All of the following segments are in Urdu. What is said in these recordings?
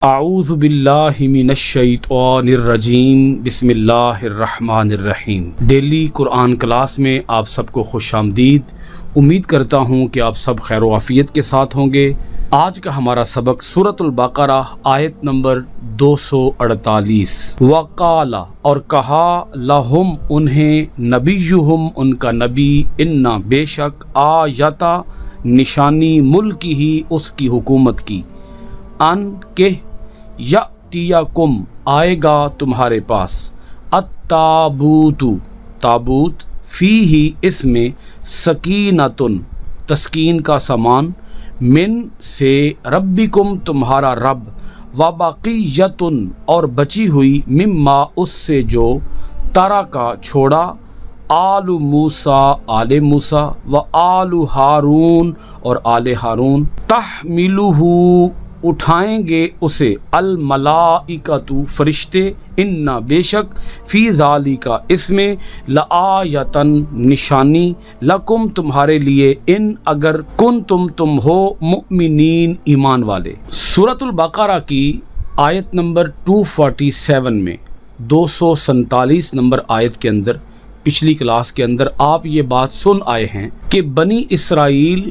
اعوذ باللہ من الشیطان الرجیم بسم اللہ الرحمن الرحیم۔ ڈیلی قرآن کلاس میں آپ سب کو خوش آمدید۔ امید کرتا ہوں کہ آپ سب خیر و عافیت کے ساتھ ہوں گے۔ آج کا ہمارا سبق سورۃ البقرہ آیت نمبر 248۔ وقال، اور کہا، لہم انہیں، نبیہم ان کا نبی، انا بے شک، آیتا نشانی، ملکی ہی اس کی حکومت کی، ان کہ یأتیکم آئے گا تمہارے پاس، التابوت تابوت، فیہ اس میں، سکینۃ تسکین کا سامان، من سے، ربکم تمہارا رب، وبقیۃ اور بچی ہوئی، مما اس سے جو، ترکا چھوڑا، آل موسیٰ آل موسیٰ، و آل ہارون اور آل ہارون، تحملہ اٹھائیں گے اسے، الملائکۃ فرشتے، انا بے شک، فی ذالک اس میں، لآیۃ نشانی، لکم تمہارے لیے، ان اگر کنتم تم ہو، مؤمنین ایمان والے۔ سورۃ البقرہ کی آیت نمبر 247 میں 247 نمبر آیت کے اندر، پچھلی کلاس کے اندر آپ یہ بات سن آئے ہیں کہ بنی اسرائیل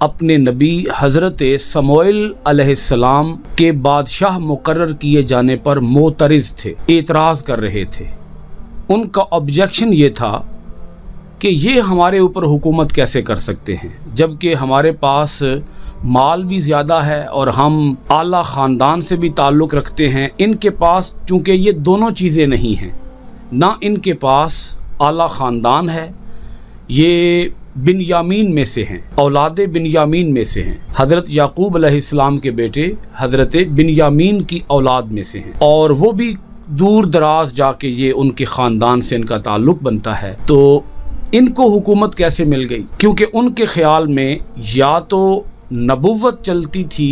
اپنے نبی حضرت سموئیل علیہ السلام کے بادشاہ مقرر کیے جانے پر معترض تھے، اعتراض کر رہے تھے۔ ان کا آبجیکشن یہ تھا کہ یہ ہمارے اوپر حکومت کیسے کر سکتے ہیں، جبکہ ہمارے پاس مال بھی زیادہ ہے اور ہم اعلیٰ خاندان سے بھی تعلق رکھتے ہیں۔ ان کے پاس چونکہ یہ دونوں چیزیں نہیں ہیں، نہ ان کے پاس اعلیٰ خاندان ہے، یہ بنیامین میں سے ہیں، اولاد بنیامین میں سے ہیں، حضرت یعقوب علیہ السلام کے بیٹے حضرت بنیامین کی اولاد میں سے ہیں، اور وہ بھی دور دراز جا کے یہ ان کے خاندان سے ان کا تعلق بنتا ہے۔ تو ان کو حکومت کیسے مل گئی؟ کیونکہ ان کے خیال میں یا تو نبوت چلتی تھی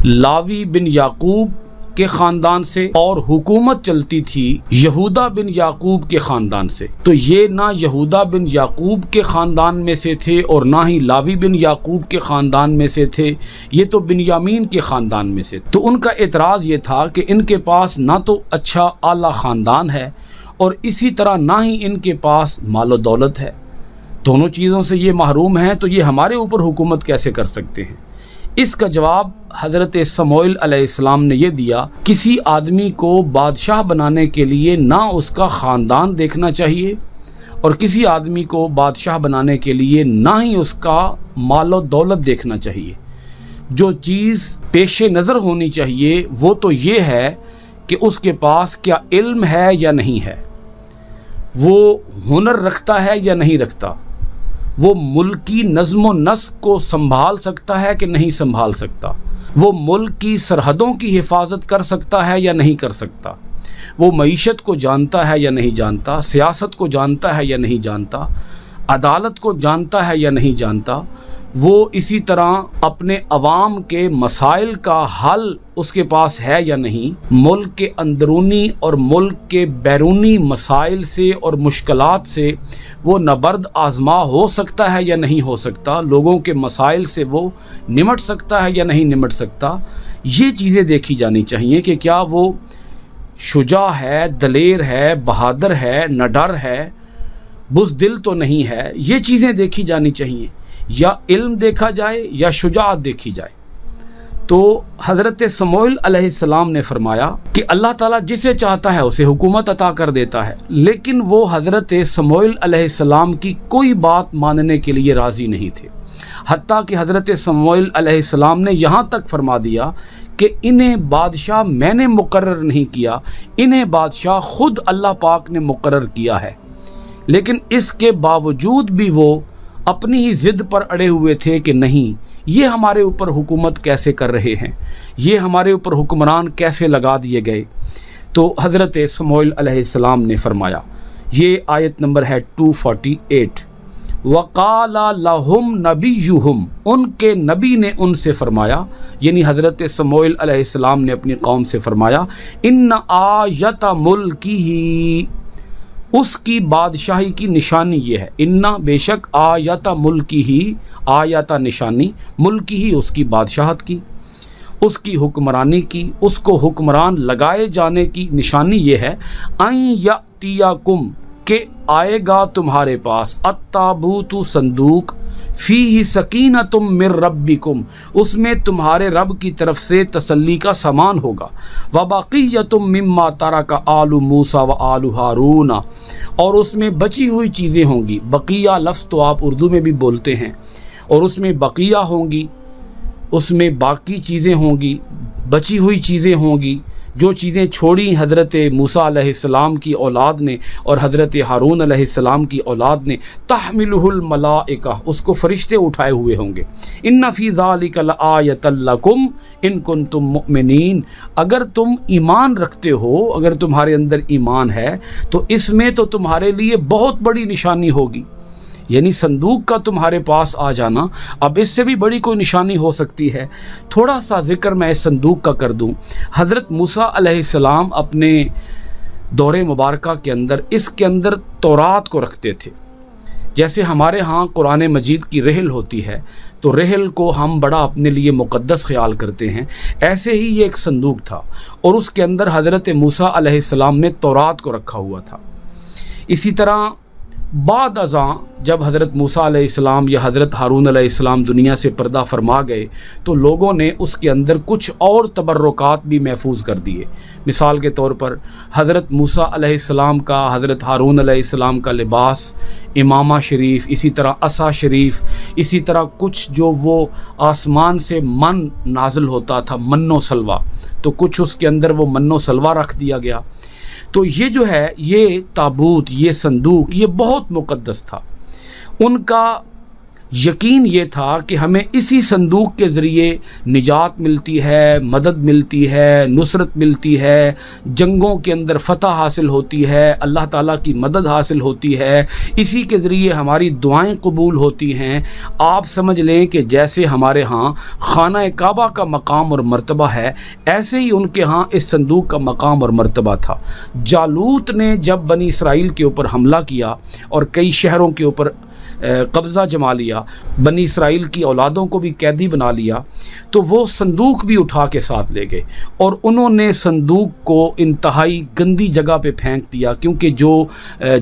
لاوی بن یعقوب کے خاندان سے، اور حکومت چلتی تھی یہودا بن یعقوب کے خاندان سے۔ تو یہ نہ یہودا بن یعقوب کے خاندان میں سے تھے اور نہ ہی لاوی بن یعقوب کے خاندان میں سے تھے، یہ تو بنیامین کے خاندان میں سے۔ تو ان کا اعتراض یہ تھا کہ ان کے پاس نہ تو اچھا اعلیٰ خاندان ہے، اور اسی طرح نہ ہی ان کے پاس مال و دولت ہے، دونوں چیزوں سے یہ محروم ہیں، تو یہ ہمارے اوپر حکومت کیسے کر سکتے ہیں؟ اس کا جواب حضرت سموئیل علیہ السلام نے یہ دیا، کسی آدمی کو بادشاہ بنانے کے لیے نہ اس کا خاندان دیکھنا چاہیے، اور کسی آدمی کو بادشاہ بنانے کے لیے نہ ہی اس کا مال و دولت دیکھنا چاہیے۔ جو چیز پیش نظر ہونی چاہیے وہ تو یہ ہے کہ اس کے پاس کیا علم ہے یا نہیں ہے، وہ ہنر رکھتا ہے یا نہیں رکھتا، وہ ملکی نظم و نسق کو سنبھال سکتا ہے کہ نہیں سنبھال سکتا، وہ ملک کی سرحدوں کی حفاظت کر سکتا ہے یا نہیں کر سکتا، وہ معیشت کو جانتا ہے یا نہیں جانتا، سیاست کو جانتا ہے یا نہیں جانتا، عدالت کو جانتا ہے یا نہیں جانتا، وہ اسی طرح اپنے عوام کے مسائل کا حل اس کے پاس ہے یا نہیں، ملک کے اندرونی اور ملک کے بیرونی مسائل سے اور مشکلات سے وہ نبرد آزما ہو سکتا ہے یا نہیں ہو سکتا، لوگوں کے مسائل سے وہ نمٹ سکتا ہے یا نہیں نمٹ سکتا۔ یہ چیزیں دیکھی جانی چاہیے کہ کیا وہ شجاع ہے، دلیر ہے، بہادر ہے، نڈر ہے، بزدل تو نہیں ہے۔ یہ چیزیں دیکھی جانی چاہیے، یا علم دیکھا جائے یا شجاعت دیکھی جائے۔ تو حضرت سموئیل علیہ السلام نے فرمایا کہ اللہ تعالیٰ جسے چاہتا ہے اسے حکومت عطا کر دیتا ہے، لیکن وہ حضرت سموئیل علیہ السلام کی کوئی بات ماننے کے لیے راضی نہیں تھے، حتیٰ کہ حضرت سموئیل علیہ السلام نے یہاں تک فرما دیا کہ انہیں بادشاہ میں نے مقرر نہیں کیا، انہیں بادشاہ خود اللہ پاک نے مقرر کیا ہے۔ لیکن اس کے باوجود بھی وہ اپنی ہی ضد پر اڑے ہوئے تھے کہ نہیں، یہ ہمارے اوپر حکومت کیسے کر رہے ہیں، یہ ہمارے اوپر حکمران کیسے لگا دیے گئے۔ تو حضرت سموئیل علیہ السلام نے فرمایا، یہ آیت نمبر ہے 248، وقال لہم نبیہم، ان کے نبی نے ان سے فرمایا، یعنی حضرت سموئیل علیہ السلام نے اپنی قوم سے فرمایا، ان آیت ملکہ، اس کی بادشاہی کی نشانی یہ ہے، انا بے شک، آیت ملکی ہی، آیت نشانی، ملکی ہی اس کی بادشاہت کی، اس کی حکمرانی کی، اس کو حکمران لگائے جانے کی نشانی یہ ہے ان یاتیکم کہ آئے گا تمہارے پاس التابوت صندوق فیہ سکینۃ من ربکم اس میں تمہارے رب کی طرف سے تسلی کا سامان ہوگا، وبقیۃ مما ترک آل موسیٰ و آل ہارون اور اس میں بچی ہوئی چیزیں ہوں گی۔ بقیہ لفظ تو آپ اردو میں بھی بولتے ہیں، اور اس میں بقیہ ہوں گی، اس میں باقی چیزیں ہوں گی، بچی ہوئی چیزیں ہوں گی، جو چیزیں چھوڑی حضرت موسیٰ علیہ السلام کی اولاد نے اور حضرت ہارون علیہ السلام کی اولاد نے، تحملہ الملائکہ اس کو فرشتے اٹھائے ہوئے ہوں گے۔ ان فی ذلک لآیۃ لکم ان کنتم مؤمنین اگر تم ایمان رکھتے ہو، اگر تمہارے اندر ایمان ہے تو اس میں تو تمہارے لیے بہت بڑی نشانی ہوگی، یعنی صندوق کا تمہارے پاس آ جانا۔ اب اس سے بھی بڑی کوئی نشانی ہو سکتی ہے۔ تھوڑا سا ذکر میں اس صندوق کا کر دوں۔ حضرت موسیٰ علیہ السلام اپنے دور مبارکہ کے اندر اس کے اندر تورات کو رکھتے تھے۔ جیسے ہمارے ہاں قرآن مجید کی رحل ہوتی ہے تو رحل کو ہم بڑا اپنے لیے مقدس خیال کرتے ہیں، ایسے ہی یہ ایک صندوق تھا اور اس کے اندر حضرت موسیٰ علیہ السلام نے تورات کو رکھا ہوا تھا۔ اسی طرح بعد ازاں جب حضرت موسیٰ علیہ السلام یا حضرت ہارون علیہ السلام دنیا سے پردہ فرما گئے تو لوگوں نے اس کے اندر کچھ اور تبرکات بھی محفوظ کر دیے۔ مثال کے طور پر حضرت موسیٰ علیہ السلام کا، حضرت ہارون علیہ السلام کا لباس، امامہ شریف، اسی طرح عصا شریف، اسی طرح کچھ جو وہ آسمان سے من نازل ہوتا تھا، من و سلوہ، تو کچھ اس کے اندر وہ من و سلوہ رکھ دیا گیا۔ تو یہ جو ہے یہ تابوت، یہ صندوق، یہ بہت مقدس تھا۔ ان کا یقین یہ تھا کہ ہمیں اسی صندوق کے ذریعے نجات ملتی ہے، مدد ملتی ہے، نصرت ملتی ہے، جنگوں کے اندر فتح حاصل ہوتی ہے، اللہ تعالیٰ کی مدد حاصل ہوتی ہے، اسی کے ذریعے ہماری دعائیں قبول ہوتی ہیں۔ آپ سمجھ لیں کہ جیسے ہمارے ہاں خانہ کعبہ کا مقام اور مرتبہ ہے، ایسے ہی ان کے ہاں اس صندوق کا مقام اور مرتبہ تھا۔ جالوت نے جب بنی اسرائیل کے اوپر حملہ کیا اور کئی شہروں کے اوپر قبضہ جما لیا، بنی اسرائیل کی اولادوں کو بھی قیدی بنا لیا، تو وہ صندوق بھی اٹھا کے ساتھ لے گئے اور انہوں نے صندوق کو انتہائی گندی جگہ پہ پھینک دیا، کیونکہ جو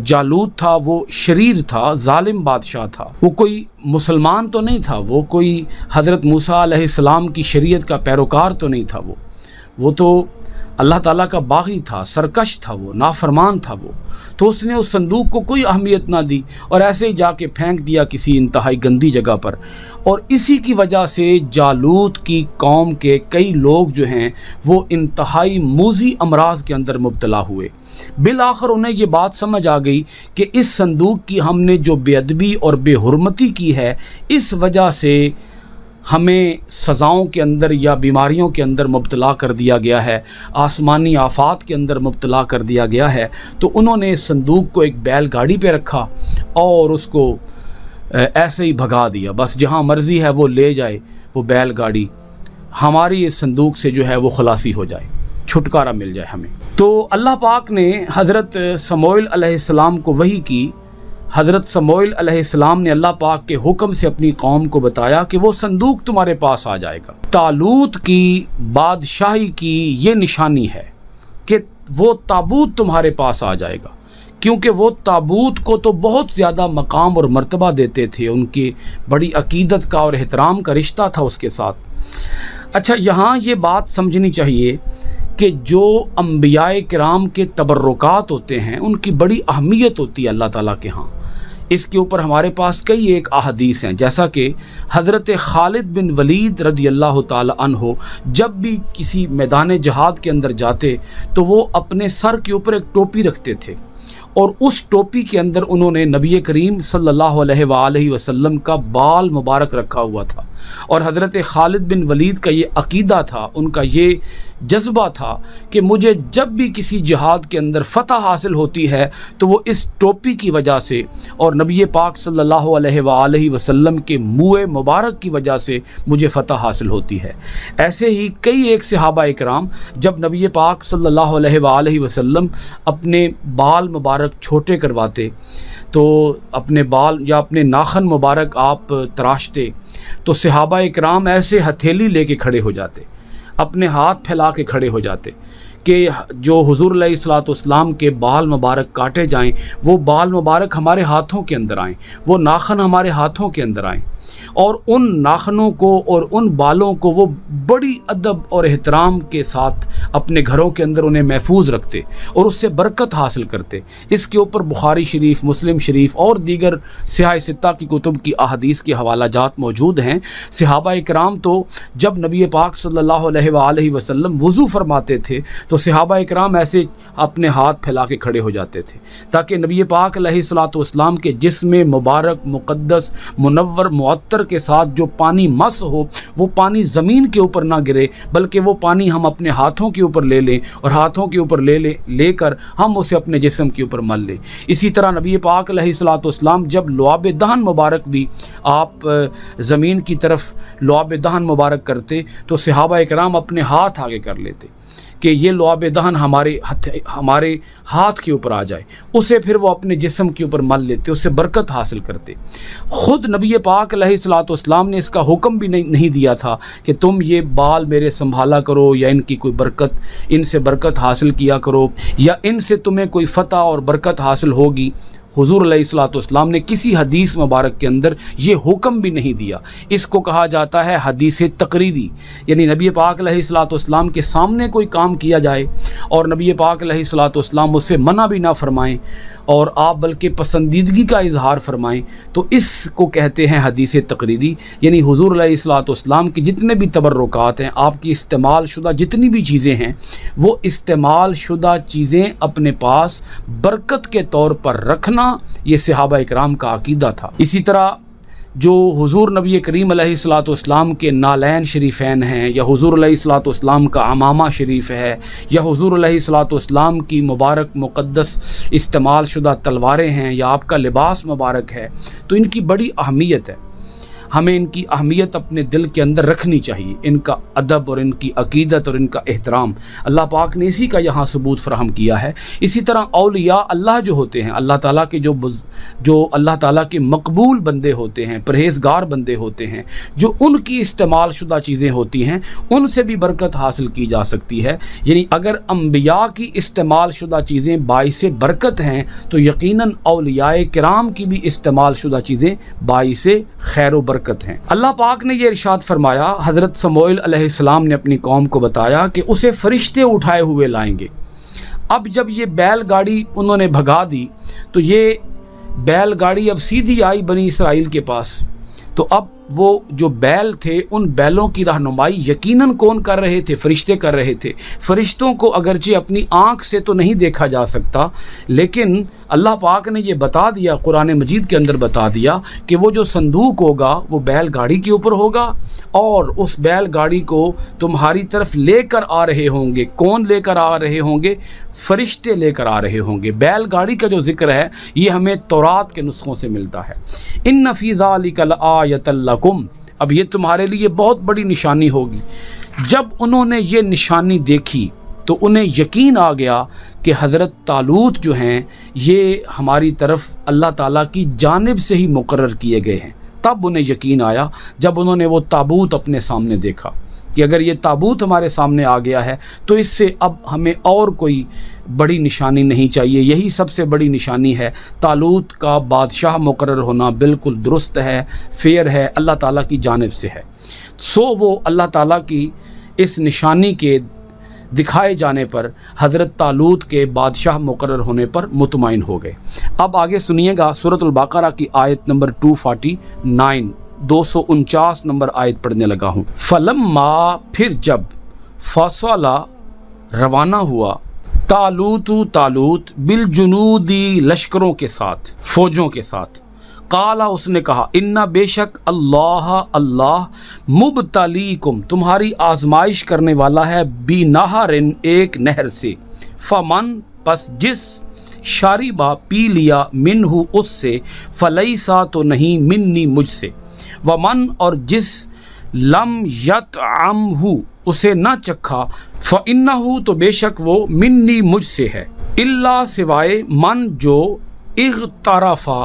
جالوت تھا وہ شریر تھا، ظالم بادشاہ تھا، وہ کوئی مسلمان تو نہیں تھا، وہ کوئی حضرت موسیٰ علیہ السلام کی شریعت کا پیروکار تو نہیں تھا، وہ تو اللہ تعالیٰ کا باغی تھا، سرکش تھا، وہ نافرمان تھا وہ، تو اس نے اس صندوق کو کوئی اہمیت نہ دی اور ایسے ہی جا کے پھینک دیا کسی انتہائی گندی جگہ پر۔ اور اسی کی وجہ سے جالوت کی قوم کے کئی لوگ جو ہیں وہ انتہائی موذی امراض کے اندر مبتلا ہوئے۔ بالآخر انہیں یہ بات سمجھ آ گئی کہ اس صندوق کی ہم نے جو بے ادبی اور بے حرمتی کی ہے، اس وجہ سے ہمیں سزاؤں کے اندر یا بیماریوں کے اندر مبتلا کر دیا گیا ہے، آسمانی آفات کے اندر مبتلا کر دیا گیا ہے۔ تو انہوں نے اس صندوق کو ایک بیل گاڑی پہ رکھا اور اس کو ایسے ہی بھگا دیا، بس جہاں مرضی ہے وہ لے جائے وہ بیل گاڑی، ہماری اس صندوق سے جو ہے وہ خلاصی ہو جائے، چھٹکارا مل جائے ہمیں۔ تو اللہ پاک نے حضرت سموئیل علیہ السلام کو وحی کی۔ حضرت سموئیل علیہ السلام نے اللہ پاک کے حکم سے اپنی قوم کو بتایا کہ وہ صندوق تمہارے پاس آ جائے گا۔ طالوت کی بادشاہی کی یہ نشانی ہے کہ وہ تابوت تمہارے پاس آ جائے گا، کیونکہ وہ تابوت کو تو بہت زیادہ مقام اور مرتبہ دیتے تھے، ان کی بڑی عقیدت کا اور احترام کا رشتہ تھا اس کے ساتھ۔ اچھا، یہاں یہ بات سمجھنی چاہیے کہ جو انبیاء کرام کے تبرکات ہوتے ہیں ان کی بڑی اہمیت ہوتی ہے اللہ تعالیٰ کے ہاں۔ اس کے اوپر ہمارے پاس کئی ایک احادیث ہیں، جیسا کہ حضرت خالد بن ولید رضی اللہ تعالی عنہ جب بھی کسی میدان جہاد کے اندر جاتے تو وہ اپنے سر کے اوپر ایک ٹوپی رکھتے تھے، اور اس ٹوپی کے اندر انہوں نے نبی کریم صلی اللہ علیہ وآلہ وسلم کا بال مبارک رکھا ہوا تھا، اور حضرت خالد بن ولید کا یہ عقیدہ تھا، ان کا یہ جذبہ تھا کہ مجھے جب بھی کسی جہاد کے اندر فتح حاصل ہوتی ہے تو وہ اس ٹوپی کی وجہ سے اور نبی پاک صلی اللہ علیہ وآلہ وسلم کے منہ مبارک کی وجہ سے مجھے فتح حاصل ہوتی ہے۔ ایسے ہی کئی ایک صحابہ اکرام جب نبی پاک صلی اللہ علیہ وآلہ وسلم اپنے بال مبارک چھوٹے کرواتے تو اپنے بال یا اپنے ناخن مبارک آپ تراشتے تو صحابہ اکرام ایسے ہتھیلی لے کے کھڑے ہو جاتے، اپنے ہاتھ پھیلا کے کھڑے ہو جاتے کہ جو حضور علیہ الصلوۃ والسلام کے بال مبارک کاٹے جائیں، وہ بال مبارک ہمارے ہاتھوں کے اندر آئیں، وہ ناخن ہمارے ہاتھوں کے اندر آئیں، اور ان ناخنوں کو اور ان بالوں کو وہ بڑی ادب اور احترام کے ساتھ اپنے گھروں کے اندر انہیں محفوظ رکھتے اور اس سے برکت حاصل کرتے۔ اس کے اوپر بخاری شریف، مسلم شریف اور دیگر سیاہ ستہ کی کتب کی احادیث کے حوالہ جات موجود ہیں۔ صحابہ اکرام تو جب نبی پاک صلی اللہ علیہ وآلہ وسلم وضو فرماتے تھے تو صحابہ اکرام ایسے اپنے ہاتھ پھیلا کے کھڑے ہو جاتے تھے تاکہ نبی پاک علیہ الصلوۃ والسلام کے جسم مبارک مقدس منور معطر کے ساتھ جو پانی مس ہو، وہ پانی زمین کے اوپر نہ گرے، بلکہ وہ پانی ہم اپنے ہاتھوں کے اوپر لے لیں اور ہاتھوں کے اوپر لے کر ہم اسے اپنے جسم کے اوپر مل لیں۔ اسی طرح نبی پاک علیہ الصلوۃ والسلام جب لعاب دہن مبارک بھی آپ زمین کی طرف لعاب دہن مبارک کرتے تو صحابہ اکرام اپنے ہاتھ آگے کر لیتے کہ یہ لعاب دہن ہمارے ہاتھ کے اوپر آ جائے، اسے پھر وہ اپنے جسم کے اوپر مل لیتے، اس سے برکت حاصل کرتے۔ خود نبی پاک علیہ الصلوۃ والسلام نے اس کا حکم بھی نہیں دیا تھا کہ تم یہ بال میرے سنبھالا کرو یا ان کی کوئی برکت، ان سے برکت حاصل کیا کرو یا ان سے تمہیں کوئی فتح اور برکت حاصل ہوگی۔ حضور علیہ الصلوۃ والسلام نے کسی حدیث مبارک کے اندر یہ حکم بھی نہیں دیا۔ اس کو کہا جاتا ہے حدیث تقریری، یعنی نبی پاک علیہ الصلوۃ والسلام کے سامنے کوئی کام کیا جائے اور نبی پاک علیہ الصلوۃ والسلام اس سے منع بھی نہ فرمائیں اور آپ بلکہ پسندیدگی کا اظہار فرمائیں، تو اس کو کہتے ہیں حدیث تقریری۔ یعنی حضور علیہ الصلوۃ والسلام کی جتنے بھی تبرکات ہیں، آپ کی استعمال شدہ جتنی بھی چیزیں ہیں، وہ استعمال شدہ چیزیں اپنے پاس برکت کے طور پر رکھنا یہ صحابہ اکرام کا عقیدہ تھا۔ اسی طرح جو حضور نبی کریم علیہ الصلوۃ والسلام کے نالین شریفین ہیں، یا حضور علیہ الصلوۃ والسلام کا عمامہ شریف ہے، یا حضور علیہ الصلوۃ والسلام کی مبارک مقدس استعمال شدہ تلواریں ہیں، یا آپ کا لباس مبارک ہے، تو ان کی بڑی اہمیت ہے۔ ہمیں ان کی اہمیت اپنے دل کے اندر رکھنی چاہیے، ان کا ادب اور ان کی عقیدت اور ان کا احترام اللہ پاک نے اسی کا یہاں ثبوت فراہم کیا ہے۔ اسی طرح اولیاء اللہ جو ہوتے ہیں، اللہ تعالیٰ کے جو اللہ تعالیٰ کے مقبول بندے ہوتے ہیں، پرہیزگار بندے ہوتے ہیں، جو ان کی استعمال شدہ چیزیں ہوتی ہیں، ان سے بھی برکت حاصل کی جا سکتی ہے۔ یعنی اگر انبیاء کی استعمال شدہ چیزیں باعث برکت ہیں تو یقیناً اولیاء کرام کی بھی استعمال شدہ چیزیں باعث خیر و برکت ہیں۔ اللہ پاک نے یہ ارشاد فرمایا، حضرت سموئیل علیہ السلام نے اپنی قوم کو بتایا کہ اسے فرشتے اٹھائے ہوئے لائیں گے۔ اب جب یہ بیل گاڑی انہوں نے بھگا دی تو یہ بیل گاڑی اب سیدھی آئی بنی اسرائیل کے پاس، تو اب وہ جو بیل تھے ان بیلوں کی رہنمائی یقیناً کون کر رہے تھے؟ فرشتے کر رہے تھے۔ فرشتوں کو اگرچہ اپنی آنکھ سے تو نہیں دیکھا جا سکتا، لیکن اللہ پاک نے یہ بتا دیا، قرآن مجید کے اندر بتا دیا کہ وہ جو صندوق ہوگا وہ بیل گاڑی کے اوپر ہوگا اور اس بیل گاڑی کو تمہاری طرف لے کر آ رہے ہوں گے۔ کون لے کر آ رہے ہوں گے؟ فرشتے لے کر آ رہے ہوں گے۔ بیل گاڑی کا جو ذکر ہے یہ ہمیں تورات کے نسخوں سے ملتا ہے۔ ان فی ذلک لآیۃ لکم، اب یہ تمہارے لیے بہت بڑی نشانی ہوگی۔ جب انہوں نے یہ نشانی دیکھی تو انہیں یقین آ گیا کہ حضرت طالوت جو ہیں یہ ہماری طرف اللہ تعالیٰ کی جانب سے ہی مقرر کیے گئے ہیں۔ تب انہیں یقین آیا جب انہوں نے وہ تابوت اپنے سامنے دیکھا کہ اگر یہ تابوت ہمارے سامنے آ گیا ہے تو اس سے اب ہمیں اور کوئی بڑی نشانی نہیں چاہیے، یہی سب سے بڑی نشانی ہے۔ طالوت کا بادشاہ مقرر ہونا بالکل درست ہے، فیئر ہے، اللہ تعالیٰ کی جانب سے ہے۔ سو وہ اللہ تعالیٰ کی اس نشانی کے دکھائے جانے پر حضرت طالوت کے بادشاہ مقرر ہونے پر مطمئن ہو گئے۔ اب آگے سنیے گا، سورۃ البقرہ کی آیت نمبر 249، 249 نمبر آیت پڑھنے لگا ہوں۔ فلما، پھر جب، فصلا، روانہ ہوا، طالوت بالجنودی، لشکروں کے ساتھ، فوجوں کے ساتھ، قالا، اس نے کہا، انا، بے شک، اللہ مبتلیکم، تمہاری آزمائش کرنے والا ہے، بی نہرن، ایک نہر سے، فمن، پس جس، شاربا، پی لیا، منہ، اس سے، فلیسا، تو نہیں، منی، مجھ سے، ومن، اور جس، لم یطعمہ، اسے نہ چکھا، فإنہ، تو بے شک وہ، منی، مجھ سے ہے، الا، سوائے، من، جو، اغترفا،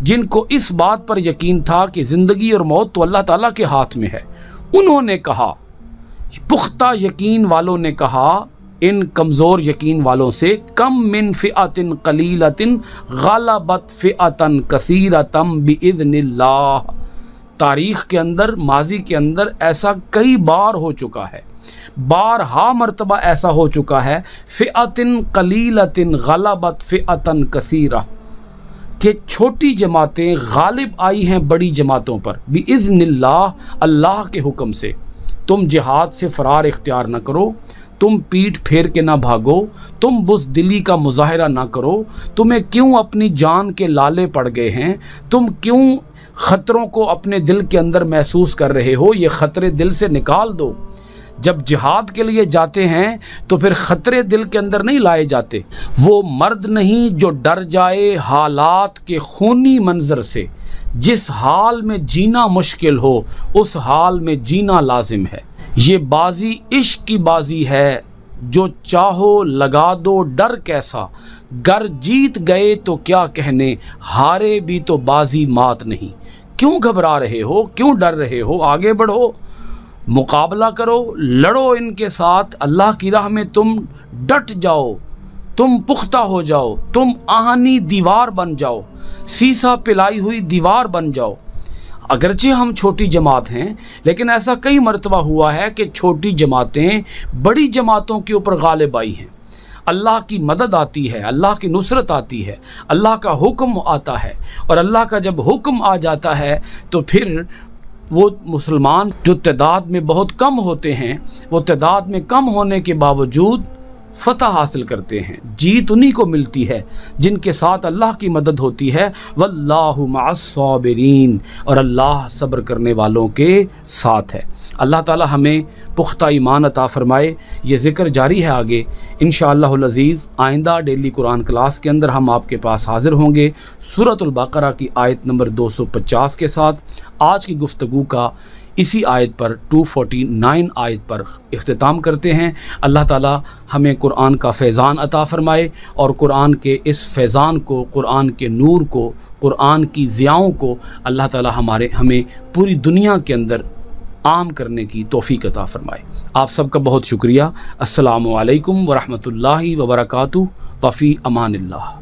جن کو اس بات پر یقین تھا کہ زندگی اور موت تو اللہ تعالیٰ کے ہاتھ میں ہے، انہوں نے کہا، پختہ یقین والوں نے کہا ان کمزور یقین والوں سے، کم من فئۃ قلیلۃ غلبت فئۃ کثیرۃ باذن اللہ۔ تاریخ کے اندر، ماضی کے اندر ایسا کئی بار ہو چکا ہے، بارہا مرتبہ ایسا ہو چکا ہے، فئۃ قلیلۃ غلبت فئۃ کثیرہ، کہ چھوٹی جماعتیں غالب آئی ہیں بڑی جماعتوں پر، باذن اللہ، اللہ کے حکم سے۔ تم جہاد سے فرار اختیار نہ کرو، تم پیٹھ پھیر کے نہ بھاگو، تم بزدلی کا مظاہرہ نہ کرو، تمہیں کیوں اپنی جان کے لالے پڑ گئے ہیں، تم کیوں خطروں کو اپنے دل کے اندر محسوس کر رہے ہو، یہ خطرے دل سے نکال دو۔ جب جہاد کے لیے جاتے ہیں تو پھر خطرے دل کے اندر نہیں لائے جاتے۔ وہ مرد نہیں جو ڈر جائے حالات کے خونی منظر سے، جس حال میں جینا مشکل ہو اس حال میں جینا لازم ہے۔ یہ بازی عشق کی بازی ہے، جو چاہو لگا دو ڈر کیسا، گر جیت گئے تو کیا کہنے، ہارے بھی تو بازی مات نہیں۔ کیوں گھبرا رہے ہو، کیوں ڈر رہے ہو؟ آگے بڑھو، مقابلہ کرو، لڑو ان کے ساتھ، اللہ کی راہ میں تم ڈٹ جاؤ، تم پختہ ہو جاؤ، تم آہنی دیوار بن جاؤ، سیسا پلائی ہوئی دیوار بن جاؤ۔ اگرچہ ہم چھوٹی جماعت ہیں، لیکن ایسا کئی مرتبہ ہوا ہے کہ چھوٹی جماعتیں بڑی جماعتوں کے اوپر غالب آئی ہیں۔ اللہ کی مدد آتی ہے، اللہ کی نصرت آتی ہے، اللہ کا حکم آتا ہے، اور اللہ کا جب حکم آ جاتا ہے تو پھر وہ مسلمان جو تعداد میں بہت کم ہوتے ہیں، وہ تعداد میں کم ہونے کے باوجود فتح حاصل کرتے ہیں۔ جیت انہی کو ملتی ہے جن کے ساتھ اللہ کی مدد ہوتی ہے، واللہ مع الصابرین، اور اللہ صبر کرنے والوں کے ساتھ ہے۔ اللہ تعالی ہمیں پختہ ایمان عطا فرمائے۔ یہ ذکر جاری ہے آگے انشاءاللہ العزیز۔ آئندہ ڈیلی قرآن کلاس کے اندر ہم آپ کے پاس حاضر ہوں گے سورۃ البقرہ کی آیت نمبر 250 کے ساتھ۔ آج کی گفتگو کا اسی آیت پر 249 آیت پر اختتام کرتے ہیں۔ اللہ تعالی ہمیں قرآن کا فیضان عطا فرمائے، اور قرآن کے اس فیضان کو، قرآن کے نور کو، قرآن کی ضیاؤں کو اللہ تعالی ہمیں پوری دنیا کے اندر عام کرنے کی توفیق عطا فرمائے۔ آپ سب کا بہت شکریہ۔ السلام علیکم ورحمۃ اللہ وبرکاتہ، وفی امان اللہ۔